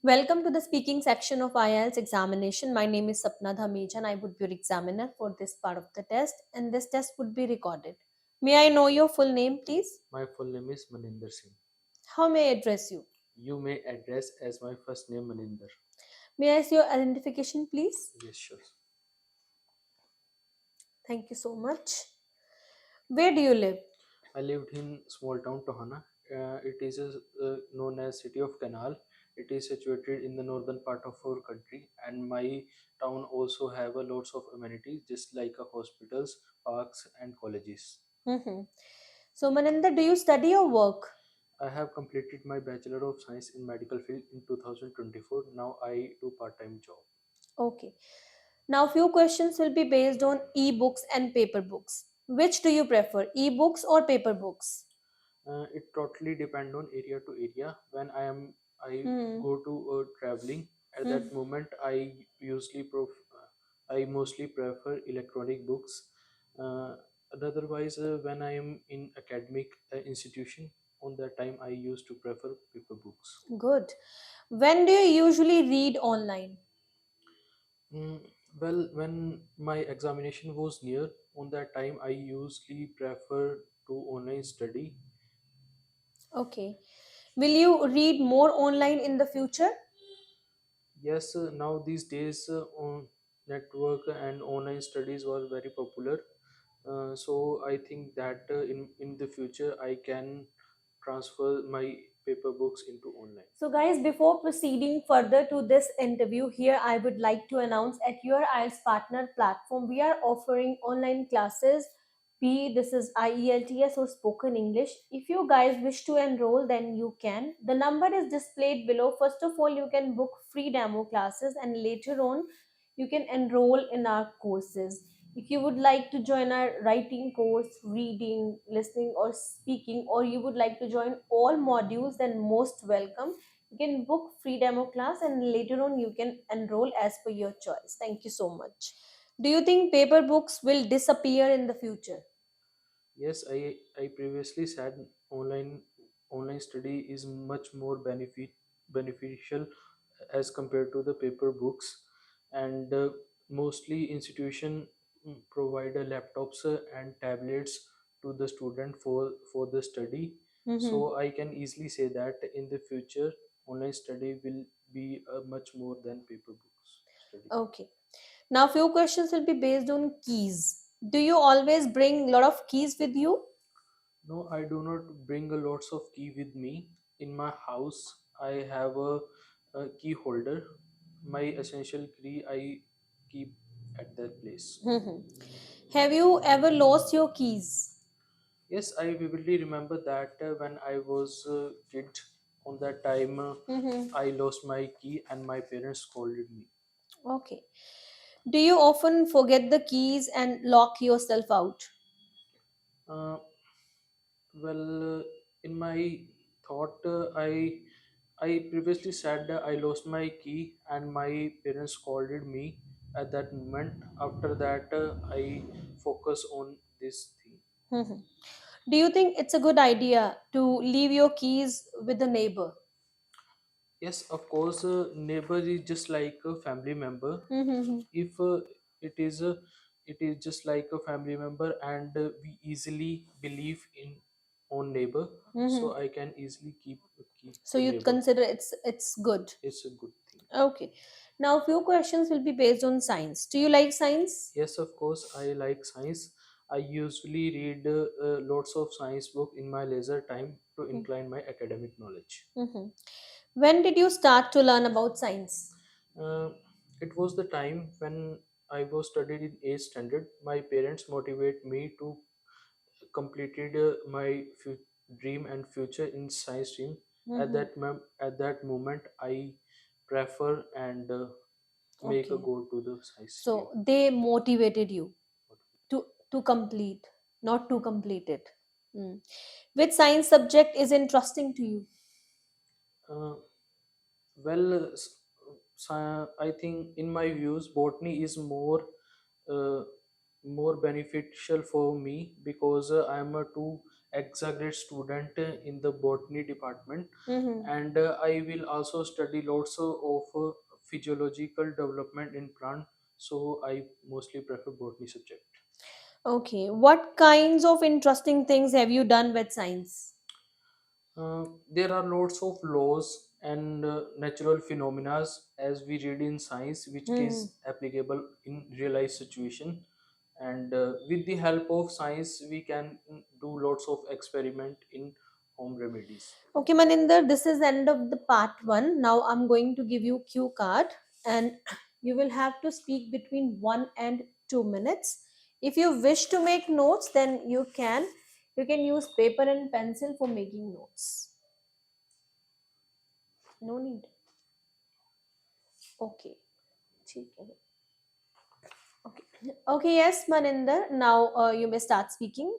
Welcome to the speaking section of IELTS examination. My name is Sapna Dhamija and I would be your examiner for this part of the test, and this test would be recorded. May I know your full name, please? My full name is Maninder Singh. How may I address you? You may address as my first name Maninder. May I see your identification, please? Yes, sure. Thank you so much. Where do you live? I lived in small town Tohana. It is known as city of Canal. It is situated in the northern part of our country, and my town also have a lots of amenities, just like hospitals, parks, and colleges. Mm-hmm. So, Maninder, do you study or work? I have completed my Bachelor of Science in Medical Field in 2024. Now I do part-time job. Okay. Now, few questions will be based on e-books and paper books. Which do you prefer, e-books or paper books? It totally depend on area to area. When I Hmm. go to traveling, at Hmm. that moment I mostly prefer electronic books. Uh, and otherwise, when I am in academic institution, on that time I used to prefer paper books. Good. When do you usually read online? Mm, well, when my examination was near, on that time I usually prefer to online study. Okay. Will you read more online in the future? Yes, now these days on network and online studies were very popular. So I think that in the future I can transfer my paper books into online. So, guys, before proceeding further to this interview, here I would like to announce at your IELTS partner platform, we are offering online classes. Be this is IELTS or spoken English. If you guys wish to enroll, then you can. The number is displayed below. First of all, you can book free demo classes, and later on, you can enroll in our courses. If you would like to join our writing course, reading, listening, or speaking, or you would like to join all modules, then most welcome. You can book free demo class and later on you can enroll as per your choice. Thank you so much. Do you think paper books will disappear in the future? Yes, I previously said online study is much more beneficial as compared to the paper books, and mostly institution provide laptops and tablets to the student for the study. So Mm-hmm. I can easily say that in the future online study will be much more than paper books study. Okay. Now few questions will be based on keys. Do you always bring lot of keys with you? No, I do not bring a lots of key with me. In my house, I have a key holder. My essential key I keep at that place. Mm-hmm. Have you ever lost your keys? Yes, I vividly remember that when I was a kid, on that time Mm-hmm. I lost my key and my parents scolded me. Okay. Do you often forget the keys and lock yourself out? Uh, in my thought, I previously said that I lost my key and my parents scolded me at that moment. After that, I focus on this thing. Mhm. Do you think it's a good idea to leave your keys with the neighbor? Yes, of course, neighbor is just like a family member. Mm-hmm. If it is just like a family member, and we easily believe in on neighbor, Mm-hmm. so I can easily keep a key So to you neighbor. consider it's good. It's a good thing. Okay. Now few questions will be based on science. Do you like science? Yes, of course, I like science. I usually read lots of science book in my leisure time to incline my academic knowledge. Mm-hmm. When did you start to learn about science? Uh, it was the time when I was studied in 8th standard. My parents motivate me to completed dream and future in science stream. Mm-hmm. At that moment, I prefer and make a Okay. goal to the science stream. So they motivated you to complete, not to complete it. Mm. Which science subject is interesting to you? Uh, well, I think in my views, botany is uh, more beneficial for me because I am too exaggerate student in the botany department, Mm-hmm. and I will also study lots of physiological development in plant. So I mostly prefer botany subject. Okay. What kinds of interesting things have you done with science? There are lots of laws and natural phenomena as we read in science, which Mm-hmm. is applicable in real life situation. And with the help of science, we can do lots of experiment in home remedies. Okay, Maninder, this is end of the part one. Now I'm going to give you cue card, and you will have to speak between 1 and 2 minutes. If you wish to make notes, then you can. You can use paper and pencil for making notes. No need. Okay. ठीक है. Okay. Okay. Yes, Maninder. Now you may start speaking.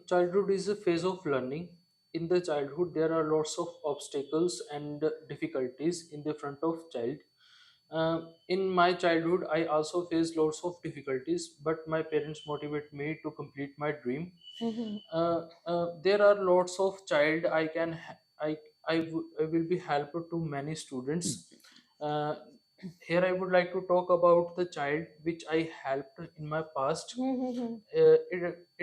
Childhood is a phase of learning. In the childhood, there are lots of obstacles and difficulties in the front of child. In my childhood, I also faced lots of difficulties, but my parents motivate me to complete my dream. Mm-hmm. There are lots of child I will be helpful to many students. Uh, Here I would like to talk about the child which I helped in my past. Mm-hmm.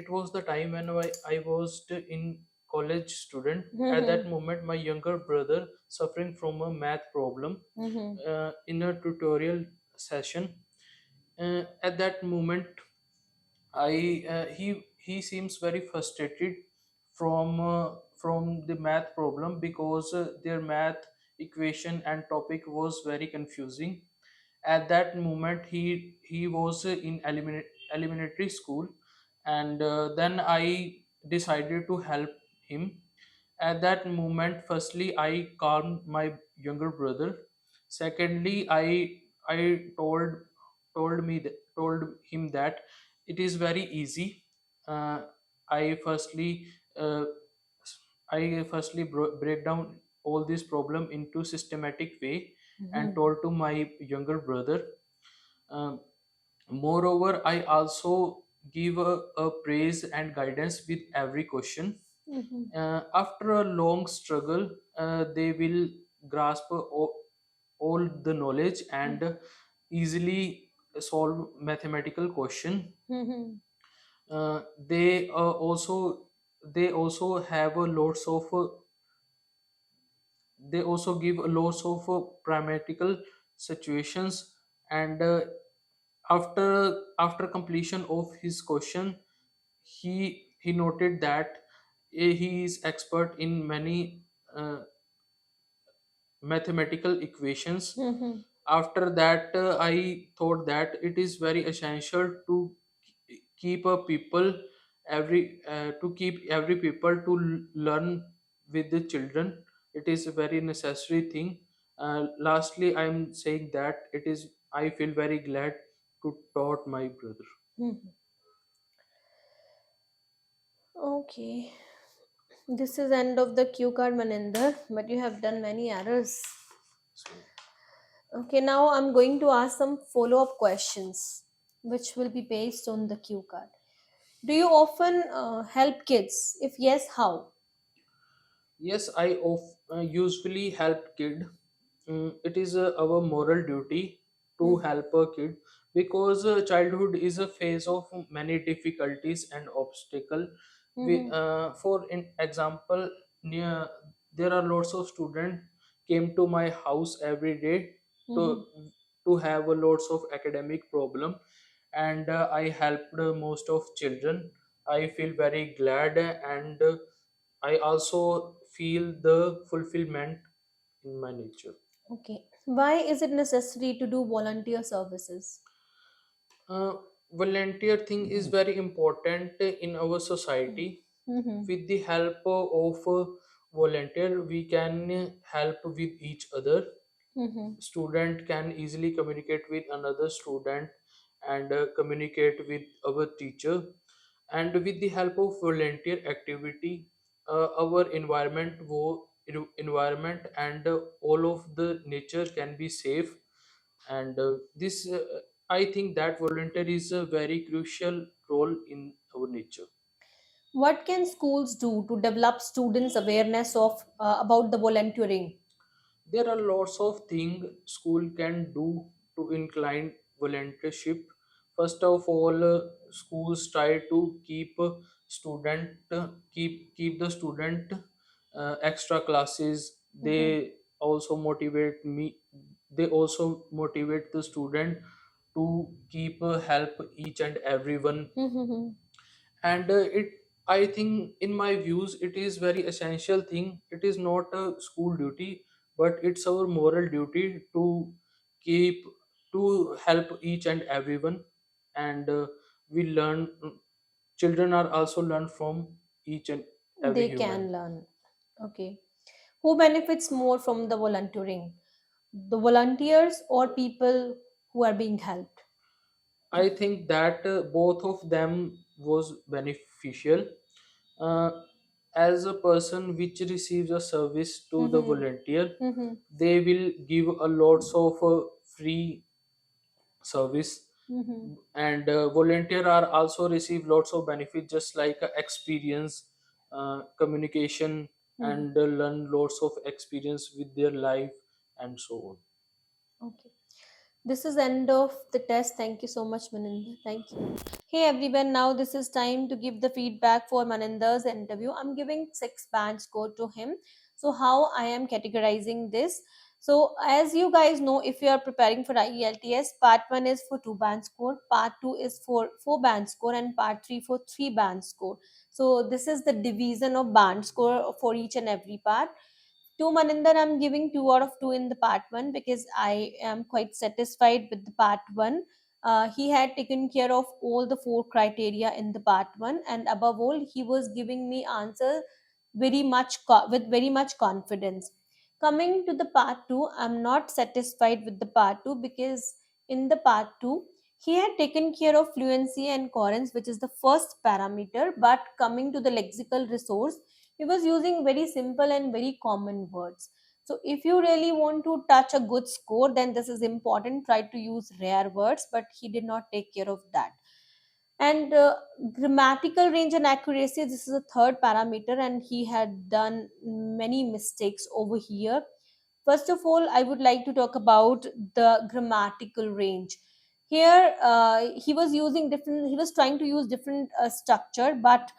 It was the time when I was in college student. At that Mm-hmm. moment, my younger brother suffering from a math problem Mm-hmm. in a tutorial session. At that moment, he seems very frustrated from the math problem because their math equation and topic was very confusing. At that moment, he was in elementary school, and then I decided to help him. At that moment, firstly I calmed my younger brother. Secondly, I told him that it is very easy. uh, i firstly uh, break down all this problem into systematic way and Mm-hmm. told to my younger brother. Um, Moreover, I also give a praise and guidance with every question. Mm-hmm. After a long struggle, they will grasp all the knowledge and easily solve mathematical question. Mm-hmm. They also have a lots of they also give a lots of pragmatical situations, and after completion of his question, he noted that he is expert in many uh, mathematical equations. Mm-hmm. After that, I thought that it is very essential to keep a people to keep every people to learn with the children. It is a very necessary thing. Lastly, I am saying that it is I feel very glad to taught my brother. Mm-hmm. Okay. This is end of the cue card, Maninder, but you have done many errors. So Okay, now I'm going to ask some follow-up questions, which will be based on the cue card. Do you often help kids? If yes, how? yes, usually help kid. It is our moral duty to Mm-hmm. help a kid because childhood is a phase of many difficulties and obstacle. Mm-hmm. For in example, near there are lots of students came to my house every day Mm-hmm. to have a lots of academic problem, and I helped most of children. I feel very glad, and I also feel the fulfillment in my nature. Okay. Why is it necessary to do volunteer services? Uh, Volunteer thing is very important in our society. Mm-hmm. With the help of volunteer, we can help with each other. Mm-hmm. Student can easily communicate with another student and communicate with our teacher. And with the help of volunteer activity, our environment and all of the nature can be safe. And this I think that volunteer is a very crucial role in our nature. What can schools do to develop students' awareness of about the volunteering? There are lots of things school can do to incline volunteership. First of all, schools try to keep the student extra classes. Mm-hmm. Also motivate me they also motivate the student to keep help each and everyone. Mm-hmm. And it I think in my views it is very essential thing. It is not a school duty, but it's our moral duty to keep to help each and everyone. And we learn children are also learn from each and every They human. can learn. Okay. Who benefits more from the volunteering? The volunteers or people who are being helped? I think that both of them was beneficial. uh, as a person which receives a service to the Mm-hmm. volunteer, Mm-hmm. they will give a lots of free service. Mm-hmm. And volunteer are also receive lots of benefit, just like experience, communication, Mm-hmm. and learn lots of experience with their life, and so on. Okay. This is end of the test. Thank you so much, Maninder. Thank you. Hey everyone, now this is time to give the feedback for Maninder's interview. I'm giving 6 band score to him. So how I am categorizing this? So as you guys know, if you are preparing for IELTS, part 1 is for 2 band score, part 2 is for 4 band score, and part 3 for 3 band score. So this is the division of band score for each and every part. To Maninder, I'm giving 2 out of 2 in the part one because I am quite satisfied with the part one. He had taken care of all the 4 criteria in the part one, and above all, he was giving me answers with very much confidence. Coming to the part two, I'm not satisfied with the part two because in the part two, he had taken care of fluency and coherence, which is the first parameter. But coming to the lexical resource, he was using very simple and very common words. So if you really want to touch a good score, then this is important. Try to use rare words, but he did not take care of that. And grammatical range and accuracy, this is a third parameter, and he had done many mistakes over here. First of all, I would like to talk about the grammatical range. Here he was using different, he was trying to use different structure, but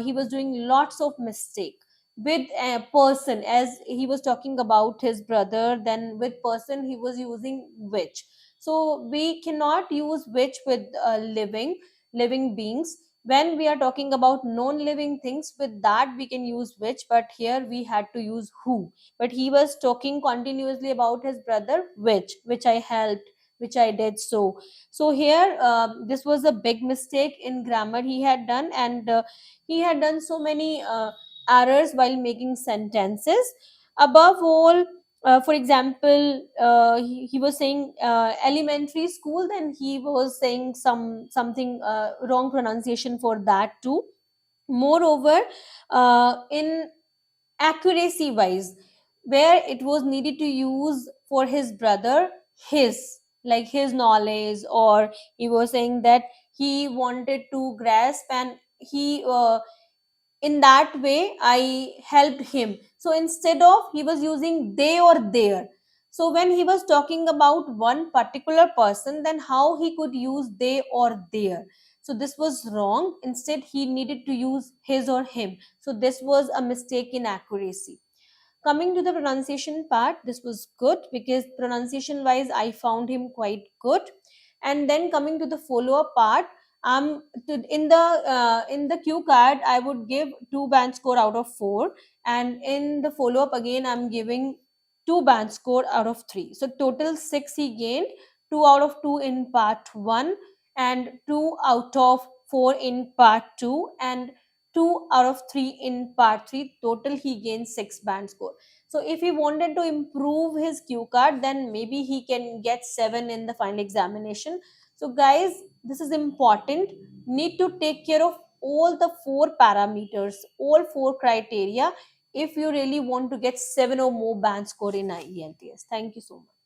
he was doing lots of mistake with a person. As he was talking about his brother, then with person he was using which. So we cannot use which with living beings. When we are talking about non living things, with that we can use which, but here we had to use who. But he was talking continuously about his brother, which I helped, which I did. So here this was a big mistake in grammar he had done. And he had done so many errors while making sentences. Above all, for example, he was saying elementary school, then he was saying something wrong pronunciation for that too. Moreover, in accuracy wise, where it was needed to use for his brother, his, like his knowledge, or he was saying that he wanted to grasp, and he in that way I helped him. So instead of, he was using they or their. So when he was talking about one particular person, then how he could use they or their? So this was wrong. Instead he needed to use his or him. So this was a mistake in accuracy. Coming to the pronunciation part, this was good because pronunciation wise I found him quite good. And then coming to the follow up part, in the cue card I would give 2 band score out of 4, and in the follow up again I'm giving 2 band score out of 3. So total 6 he gained, 2 out of 2 in part 1, and 2 out of 4 in part 2, and 2 out of 3 in part 3. Total he gained 6 band score. So if he wanted to improve his Q card, then maybe he can get 7 in the final examination. So guys, this is important. Need to take care of all the 4 parameters, all 4 criteria, if you really want to get 7 or more band score in IELTS. Thank you so much.